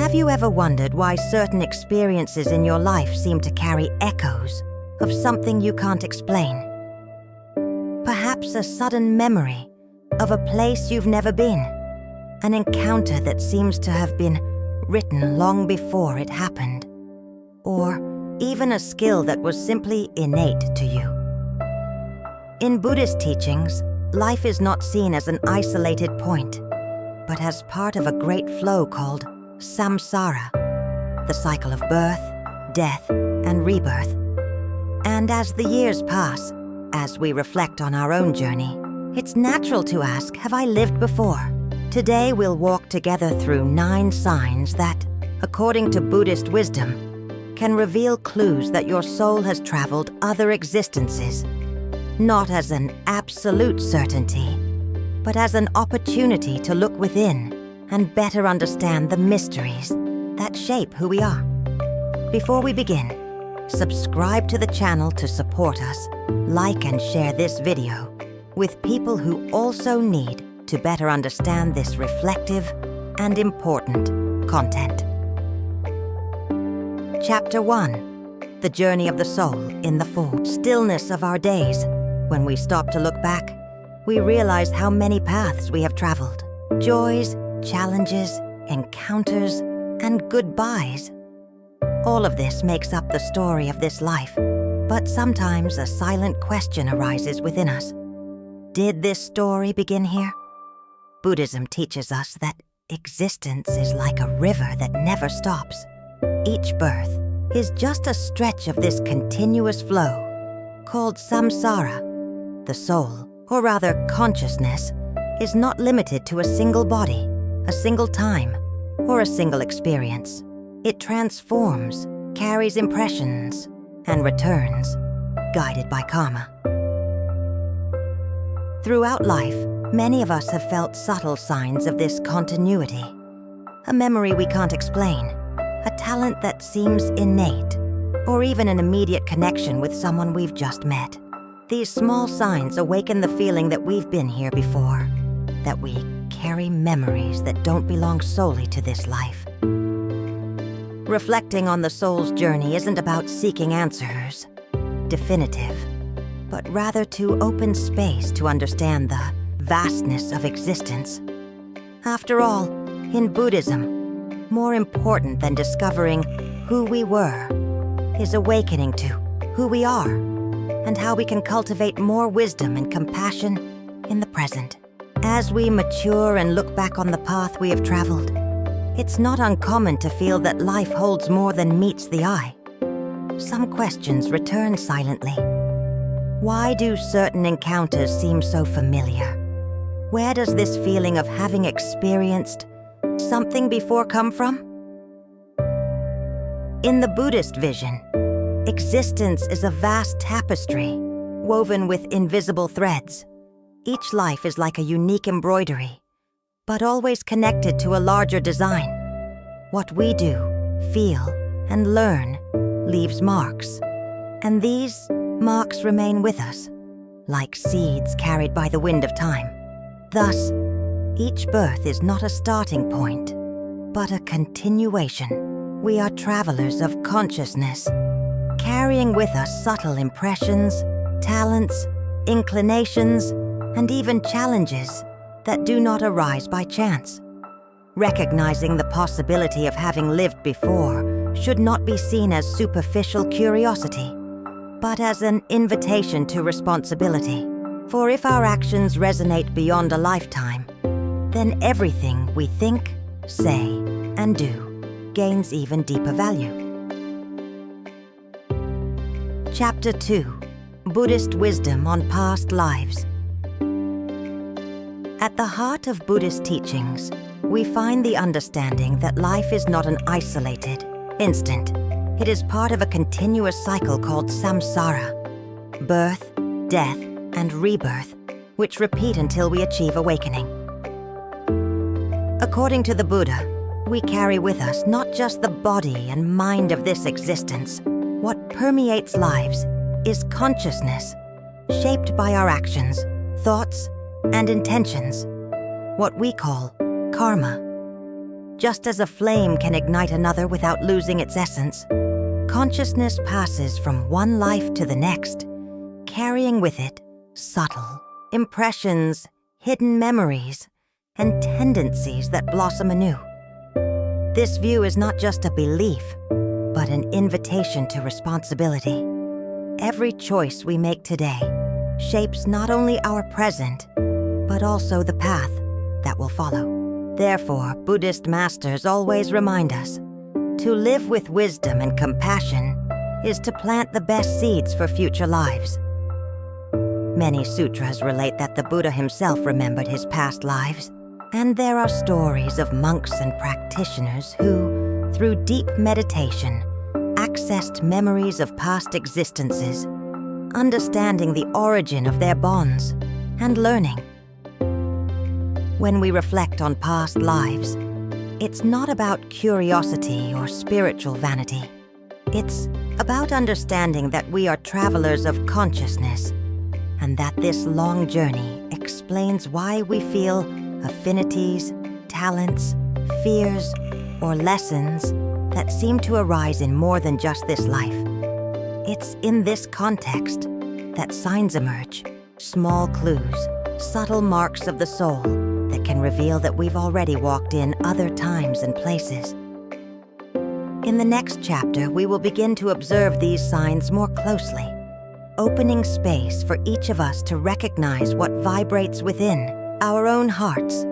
Have you ever wondered why certain experiences in your life seem to carry echoes of something you can't explain? Perhaps a sudden memory of a place you've never been, an encounter that seems to have been written long before it happened, or even a skill that was simply innate to you. In Buddhist teachings, life is not seen as an isolated point, but as part of a great flow called samsara, the cycle of birth, death, and rebirth. And as the years pass, as we reflect on our own journey, it's natural to ask, have I lived before? Today we'll walk together through 9 signs that, according to Buddhist wisdom, can reveal clues that your soul has traveled other existences, not as an absolute certainty, but as an opportunity to look within and better understand the mysteries that shape who we are. Before we begin, subscribe to the channel to support us, like and share this video with people who also need to better understand this reflective and important content. Chapter 1. The Journey of the Soul in the Full Stillness of our days. When we stop to look back, we realize how many paths we have traveled. Joys, challenges, encounters, and goodbyes. All of this makes up the story of this life, but sometimes a silent question arises within us. Did this story begin here? Buddhism teaches us that existence is like a river that never stops. Each birth is just a stretch of this continuous flow, called samsara. The soul, or rather consciousness, is not limited to a single body, a single time, or a single experience. It transforms, carries impressions, and returns, guided by karma. Throughout life, many of us have felt subtle signs of this continuity. A memory we can't explain, a talent that seems innate, or even an immediate connection with someone we've just met. These small signs awaken the feeling that we've been here before, that we carry memories that don't belong solely to this life. Reflecting on the soul's journey isn't about seeking answers, definitive, but rather to open space to understand the vastness of existence. After all, in Buddhism, more important than discovering who we were is awakening to who we are and how we can cultivate more wisdom and compassion in the present. As we mature and look back on the path we have traveled, it's not uncommon to feel that life holds more than meets the eye. Some questions return silently. Why do certain encounters seem so familiar? Where does this feeling of having experienced something before come from? In the Buddhist vision, existence is a vast tapestry woven with invisible threads. Each life is like a unique embroidery, but always connected to a larger design. What we do, feel, and learn leaves marks, and these marks remain with us, like seeds carried by the wind of time. Thus, each birth is not a starting point, but a continuation. We are travelers of consciousness, carrying with us subtle impressions, talents, inclinations, and even challenges that do not arise by chance. Recognizing the possibility of having lived before should not be seen as superficial curiosity, but as an invitation to responsibility. For if our actions resonate beyond a lifetime, then everything we think, say, and do gains even deeper value. Chapter 2. Buddhist Wisdom on Past Lives. At the heart of Buddhist teachings, we find the understanding that life is not an isolated instant. It is part of a continuous cycle called samsara, birth, death, and rebirth, which repeat until we achieve awakening. According to the Buddha, we carry with us not just the body and mind of this existence. What permeates lives is consciousness, shaped by our actions, thoughts, and intentions, what we call karma. Just as a flame can ignite another without losing its essence, consciousness passes from one life to the next, carrying with it subtle impressions, hidden memories, and tendencies that blossom anew. This view is not just a belief, but an invitation to responsibility. Every choice we make today shapes not only our present, but also the path that will follow. Therefore, Buddhist masters always remind us, to live with wisdom and compassion is to plant the best seeds for future lives. Many sutras relate that the Buddha himself remembered his past lives, and there are stories of monks and practitioners who, through deep meditation, accessed memories of past existences, understanding the origin of their bonds, and learning. When we reflect on past lives, it's not about curiosity or spiritual vanity. It's about understanding that we are travelers of consciousness, and that this long journey explains why we feel affinities, talents, fears, or lessons that seem to arise in more than just this life. It's in this context that signs emerge, small clues, subtle marks of the soul that can reveal that we've already walked in other times and places. In the next chapter, we will begin to observe these signs more closely, opening space for each of us to recognize what vibrates within our own hearts.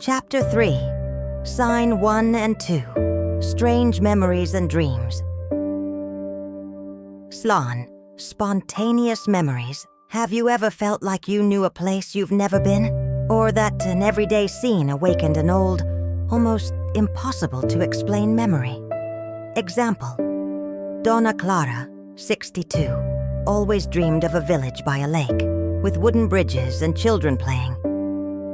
Chapter 3, Sign 1 and 2, Strange Memories and Dreams. Slan, spontaneous memories. Have you ever felt like you knew a place you've never been? Or that an everyday scene awakened an old, almost impossible to explain memory? Example: Donna Clara, 62, always dreamed of a village by a lake, with wooden bridges and children playing.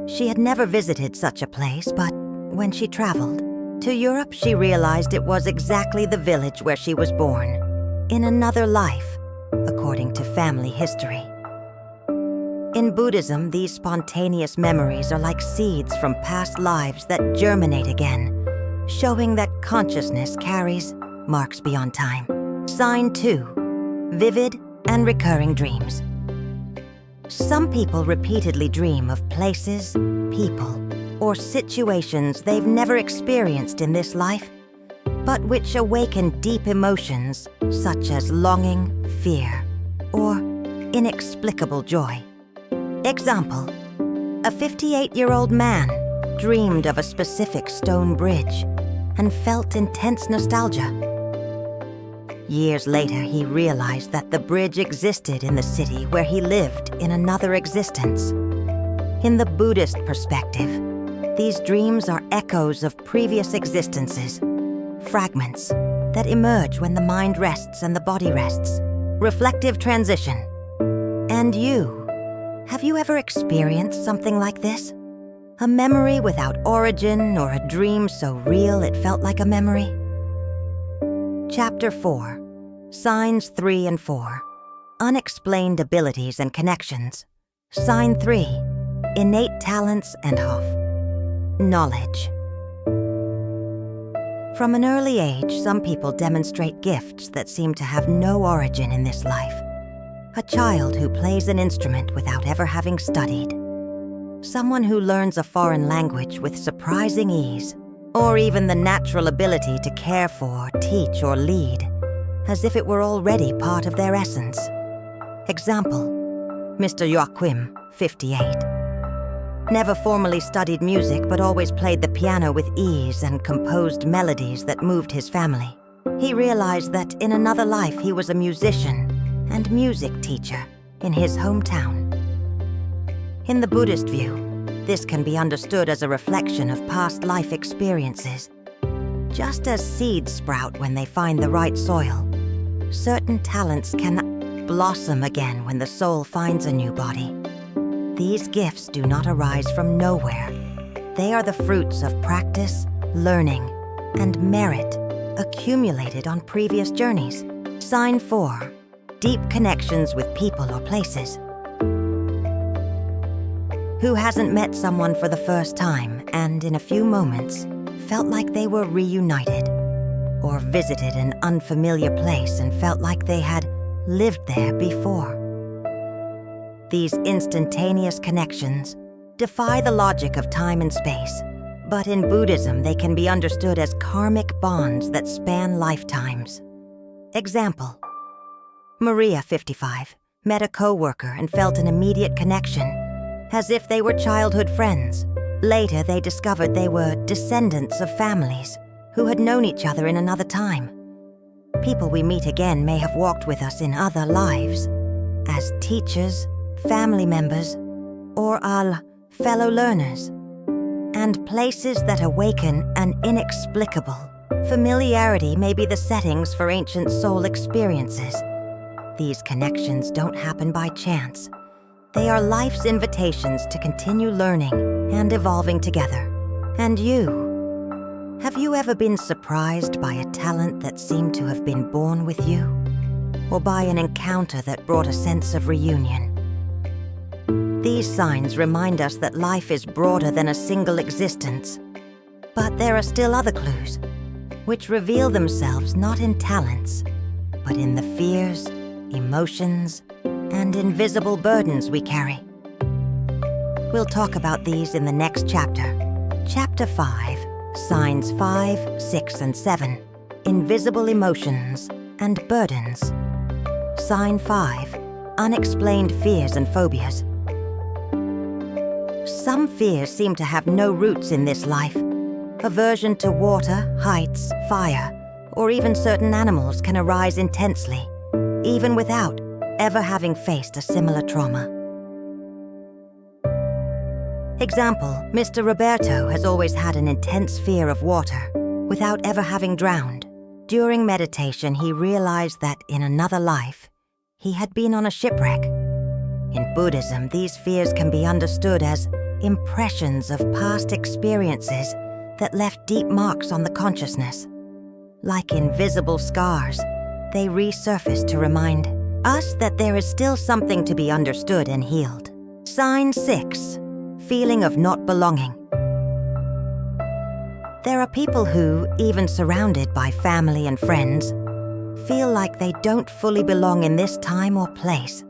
She had never visited such a place, but when she traveled to Europe, she realized it was exactly the village where she was born, in another life, according to family history. In Buddhism, these spontaneous memories are like seeds from past lives that germinate again, showing that consciousness carries marks beyond time. Sign 2, Vivid and Recurring Dreams. Some people repeatedly dream of places, people, or situations they've never experienced in this life, but which awaken deep emotions such as longing, fear, or inexplicable joy. Example: a 58-year-old man dreamed of a specific stone bridge and felt intense nostalgia. Years later, he realized that the bridge existed in the city where he lived in another existence. In the Buddhist perspective, these dreams are echoes of previous existences, fragments that emerge when the mind rests and the body rests. Reflective transition. And you, have you ever experienced something like this? A memory without origin, or a dream so real it felt like a memory? Chapter 4, Signs 3 and 4, Unexplained Abilities and Connections. Sign 3, Innate Talents and Hof. Knowledge. From an early age, some people demonstrate gifts that seem to have no origin in this life. A child who plays an instrument without ever having studied. Someone who learns a foreign language with surprising ease, or even the natural ability to care for, teach, or lead, as if it were already part of their essence. Example: Mr. Joachim, 58. Never formally studied music, but always played the piano with ease and composed melodies that moved his family. He realized that in another life he was a musician and music teacher in his hometown. In the Buddhist view, this can be understood as a reflection of past life experiences. Just as seeds sprout when they find the right soil, certain talents can blossom again when the soul finds a new body. These gifts do not arise from nowhere. They are the fruits of practice, learning, and merit accumulated on previous journeys. Sign 4, Deep Connections with People or Places. Who hasn't met someone for the first time and, in a few moments, felt like they were reunited? Or visited an unfamiliar place and felt like they had lived there before? These instantaneous connections defy the logic of time and space, but in Buddhism they can be understood as karmic bonds that span lifetimes. Example: Maria, 55, met a co-worker and felt an immediate connection, as if they were childhood friends. Later they discovered they were descendants of families who had known each other in another time. People we meet again may have walked with us in other lives, as teachers, family members, or fellow learners, and places that awaken an inexplicable familiarity may be the settings for ancient soul experiences. These connections don't happen by chance. They are life's invitations to continue learning and evolving together. And you? Have you ever been surprised by a talent that seemed to have been born with you? Or by an encounter that brought a sense of reunion? These signs remind us that life is broader than a single existence. But there are still other clues, which reveal themselves not in talents, but in the fears, emotions, and invisible burdens we carry. We'll talk about these in the next chapter. Chapter 5, Signs 5, 6, and 7, Invisible Emotions and Burdens. Sign 5, Unexplained Fears and Phobias. Some fears seem to have no roots in this life. Aversion to water, heights, fire, or even certain animals can arise intensely, even without ever having faced a similar trauma. Example: Mr. Roberto has always had an intense fear of water, without ever having drowned. During meditation, he realized that in another life, he had been on a shipwreck. In Buddhism, these fears can be understood as impressions of past experiences that left deep marks on the consciousness. Like invisible scars, they resurface to remind us that there is still something to be understood and healed. Sign 6, Feeling of not belonging. There are people who, even surrounded by family and friends, feel like they don't fully belong in this time or place.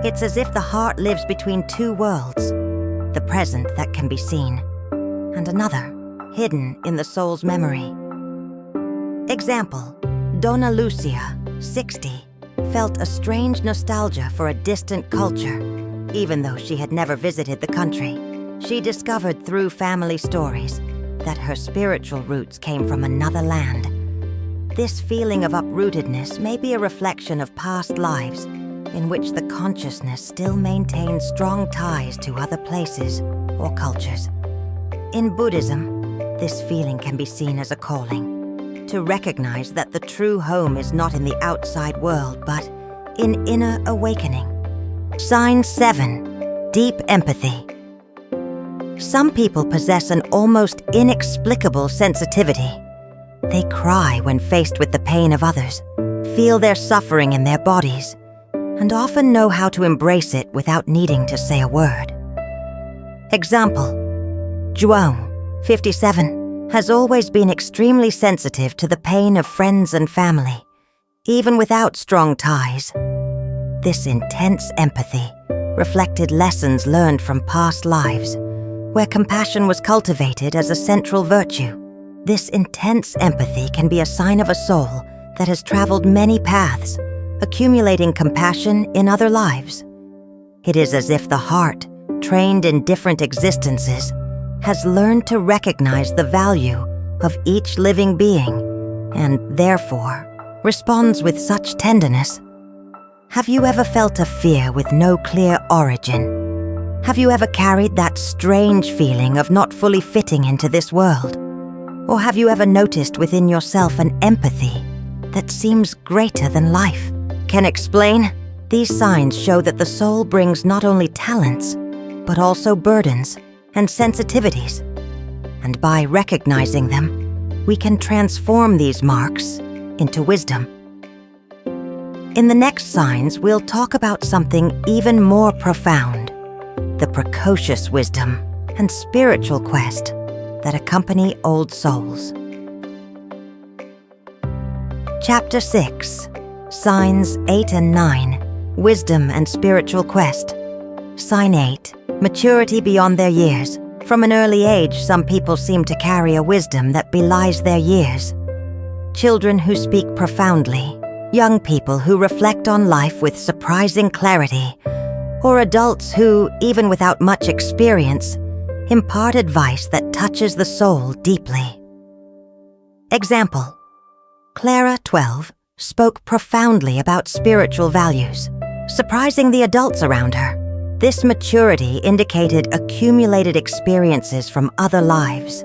It's as if the heart lives between two worlds, the present that can be seen, and another, hidden in the soul's memory. Example: Donna Lucia, 60, felt a strange nostalgia for a distant culture, even though she had never visited the country. She discovered through family stories that her spiritual roots came from another land. This feeling of uprootedness may be a reflection of past lives in which the consciousness still maintains strong ties to other places or cultures. In Buddhism, this feeling can be seen as a calling, to recognize that the true home is not in the outside world, but in inner awakening. Sign 7, Deep Empathy. Some people possess an almost inexplicable sensitivity. They cry when faced with the pain of others, feel their suffering in their bodies, and often know how to embrace it without needing to say a word. Example: Joan, 57, has always been extremely sensitive to the pain of friends and family, even without strong ties. This intense empathy reflected lessons learned from past lives, where compassion was cultivated as a central virtue. This intense empathy can be a sign of a soul that has traveled many paths, accumulating compassion in other lives. It is as if the heart, trained in different existences, has learned to recognize the value of each living being, and therefore responds with such tenderness. Have you ever felt a fear with no clear origin? Have you ever carried that strange feeling of not fully fitting into this world? Or have you ever noticed within yourself an empathy that seems greater than life? Can explain? These signs show that the soul brings not only talents, but also burdens and sensitivities. And by recognizing them, we can transform these marks into wisdom. In the next signs, we'll talk about something even more profound: the precocious wisdom and spiritual quest that accompany old souls. Chapter 6, Signs 8 and 9, Wisdom and Spiritual Quest. Sign 8, Maturity beyond their years. From an early age, some people seem to carry a wisdom that belies their years. Children who speak profoundly, young people who reflect on life with surprising clarity, or adults who, even without much experience, impart advice that touches the soul deeply. Example: Clara, 12, spoke profoundly about spiritual values, surprising the adults around her. This maturity indicated accumulated experiences from other lives.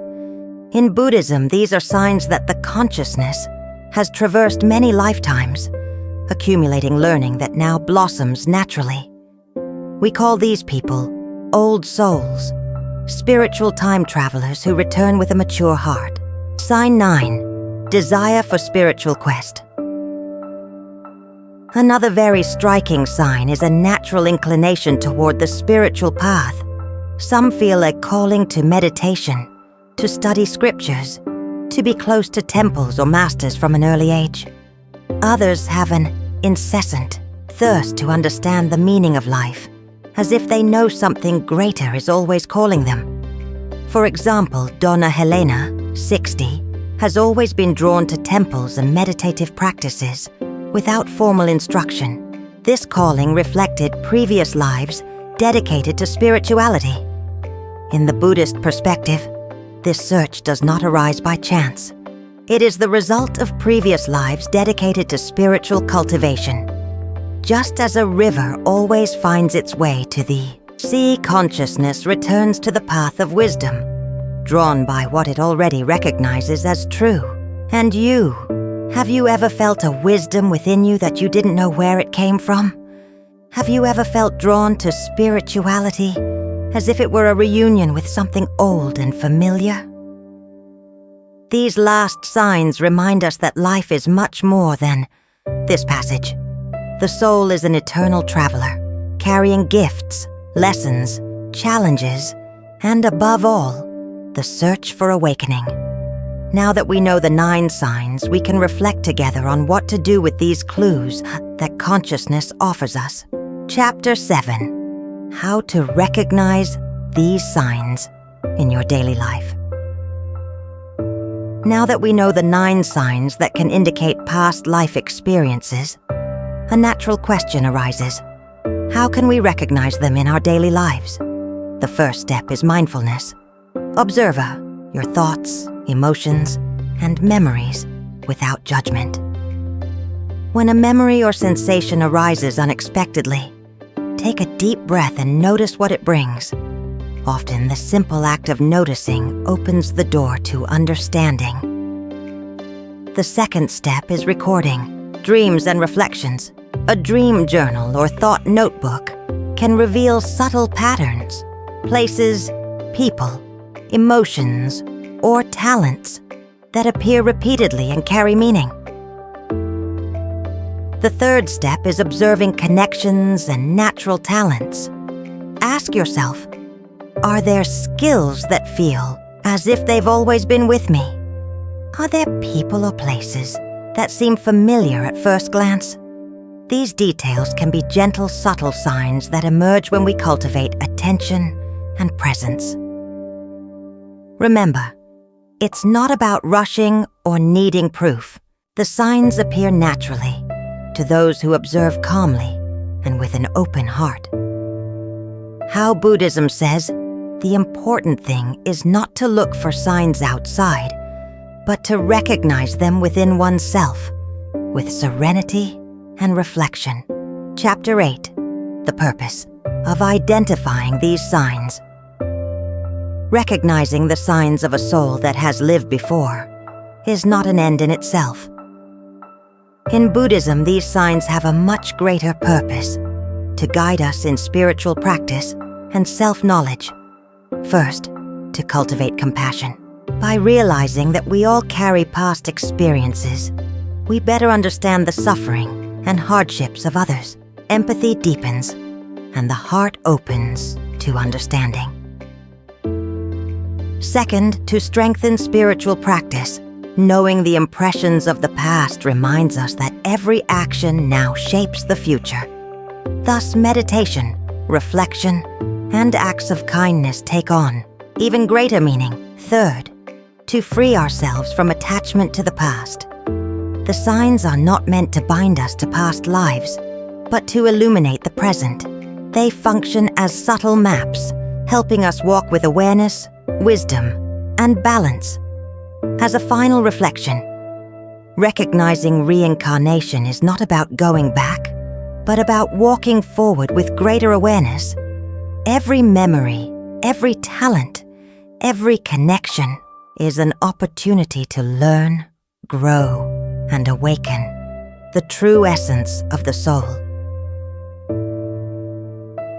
In Buddhism, these are signs that the consciousness has traversed many lifetimes, accumulating learning that now blossoms naturally. We call these people old souls, spiritual time travelers who return with a mature heart. Sign 9, Desire for Spiritual Quest. Another very striking sign is a natural inclination toward the spiritual path. Some feel a calling to meditation, to study scriptures, to be close to temples or masters from an early age. Others have an incessant thirst to understand the meaning of life, as if they know something greater is always calling them. For example, Donna Helena, 60, has always been drawn to temples and meditative practices without formal instruction. This calling reflected previous lives dedicated to spirituality. In the Buddhist perspective, this search does not arise by chance. It is the result of previous lives dedicated to spiritual cultivation. Just as a river always finds its way to the sea, consciousness returns to the path of wisdom, drawn by what it already recognizes as true. And you, have you ever felt a wisdom within you that you didn't know where it came from? Have you ever felt drawn to spirituality, as if it were a reunion with something old and familiar? These last signs remind us that life is much more than this passage. The soul is an eternal traveler, carrying gifts, lessons, challenges, and above all, the search for awakening. Now that we know the 9 signs, we can reflect together on what to do with these clues that consciousness offers us. Chapter 7, How to Recognize These Signs in Your Daily Life. Now that we know the 9 signs that can indicate past life experiences, a natural question arises. How can we recognize them in our daily lives? The first step is mindfulness. Observe your thoughts, emotions, and memories without judgment. When a memory or sensation arises unexpectedly, take a deep breath and notice what it brings. Often, the simple act of noticing opens the door to understanding. The second step is recording dreams and reflections. A dream journal or thought notebook can reveal subtle patterns, places, people, emotions, or talents that appear repeatedly and carry meaning. The third step is observing connections and natural talents. Ask yourself, are there skills that feel as if they've always been with me? Are there people or places that seem familiar at first glance? These details can be gentle, subtle signs that emerge when we cultivate attention and presence. Remember, it's not about rushing or needing proof. The signs appear naturally to those who observe calmly and with an open heart. How Buddhism says, the important thing is not to look for signs outside, but to recognize them within oneself with serenity and reflection. Chapter 8, The Purpose of Identifying These Signs. Recognizing the signs of a soul that has lived before is not an end in itself. In Buddhism, these signs have a much greater purpose: to guide us in spiritual practice and self-knowledge. First, to cultivate compassion. By realizing that we all carry past experiences, we better understand the suffering and hardships of others. Empathy deepens, and the heart opens to understanding. Second, to strengthen spiritual practice, knowing the impressions of the past reminds us that every action now shapes the future. Thus, meditation, reflection, and acts of kindness take on even greater meaning. Third, to free ourselves from attachment to the past. The signs are not meant to bind us to past lives, but to illuminate the present. They function as subtle maps, helping us walk with awareness, wisdom, and balance. As a final reflection, recognizing reincarnation is not about going back, but about walking forward with greater awareness. Every memory, every talent, every connection is an opportunity to learn, grow, and awaken the true essence of the soul.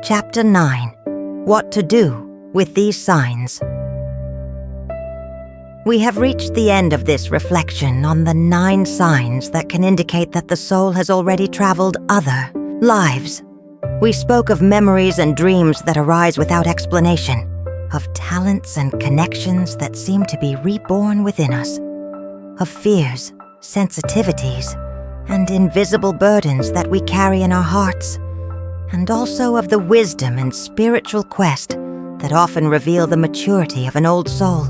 Chapter 9. What to do with these signs. We have reached the end of this reflection on the 9 signs that can indicate that the soul has already traveled other lives. We spoke of memories and dreams that arise without explanation, of talents and connections that seem to be reborn within us, of fears, sensitivities, and invisible burdens that we carry in our hearts, and also of the wisdom and spiritual quest that often reveal the maturity of an old soul.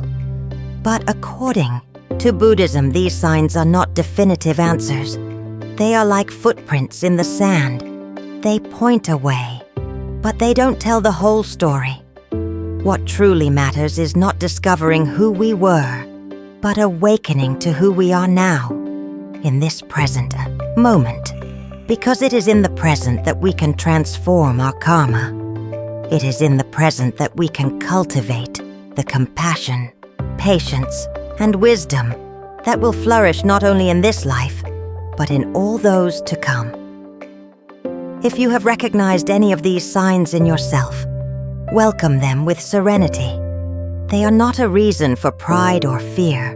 But according to Buddhism, these signs are not definitive answers. They are like footprints in the sand. They point a way, but they don't tell the whole story. What truly matters is not discovering who we were, but awakening to who we are now, in this present moment. Because it is in the present that we can transform our karma. It is in the present that we can cultivate the compassion, patience, and wisdom that will flourish not only in this life, but in all those to come. If you have recognized any of these signs in yourself, welcome them with serenity. They are not a reason for pride or fear,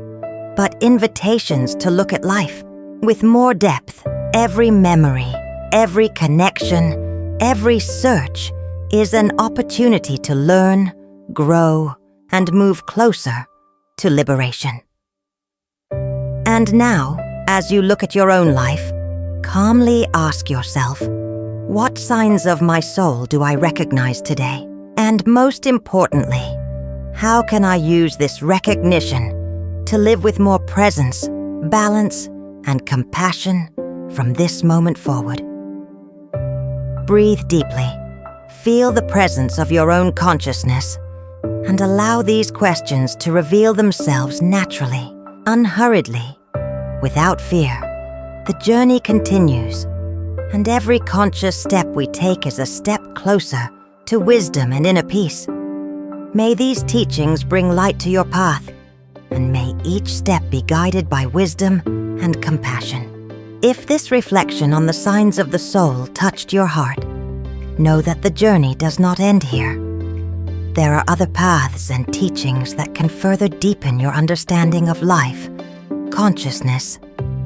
but invitations to look at life with more depth. Every memory, every connection, every search is an opportunity to learn, grow, and move closer to liberation. And now, as you look at your own life, calmly ask yourself, what signs of my soul do I recognize today? And most importantly, how can I use this recognition to live with more presence, balance, and compassion from this moment forward? Breathe deeply, feel the presence of your own consciousness, and allow these questions to reveal themselves naturally, unhurriedly, without fear. The journey continues, and every conscious step we take is a step closer to wisdom and inner peace. May these teachings bring light to your path, and may each step be guided by wisdom and compassion. If this reflection on the signs of the soul touched your heart, know that the journey does not end here. There are other paths and teachings that can further deepen your understanding of life, consciousness,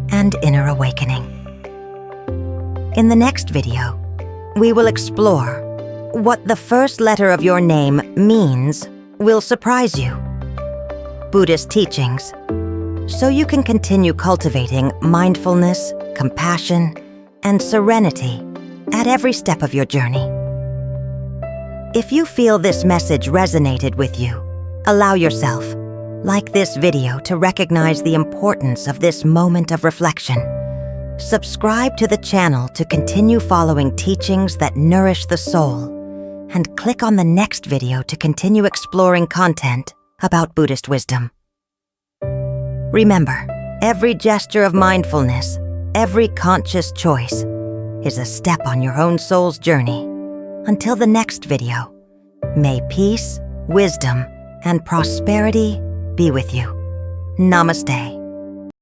and inner awakening. In the next video, we will explore what the first letter of your name means will surprise you. Buddhist teachings, so you can continue cultivating mindfulness, compassion, and serenity at every step of your journey. If you feel this message resonated with you, allow yourself, like this video, to recognize the importance of this moment of reflection. Subscribe to the channel to continue following teachings that nourish the soul, and click on the next video to continue exploring content about Buddhist wisdom. Remember, every gesture of mindfulness, every conscious choice, is a step on your own soul's journey. Until the next video, may peace, wisdom, and prosperity be with you. Namaste.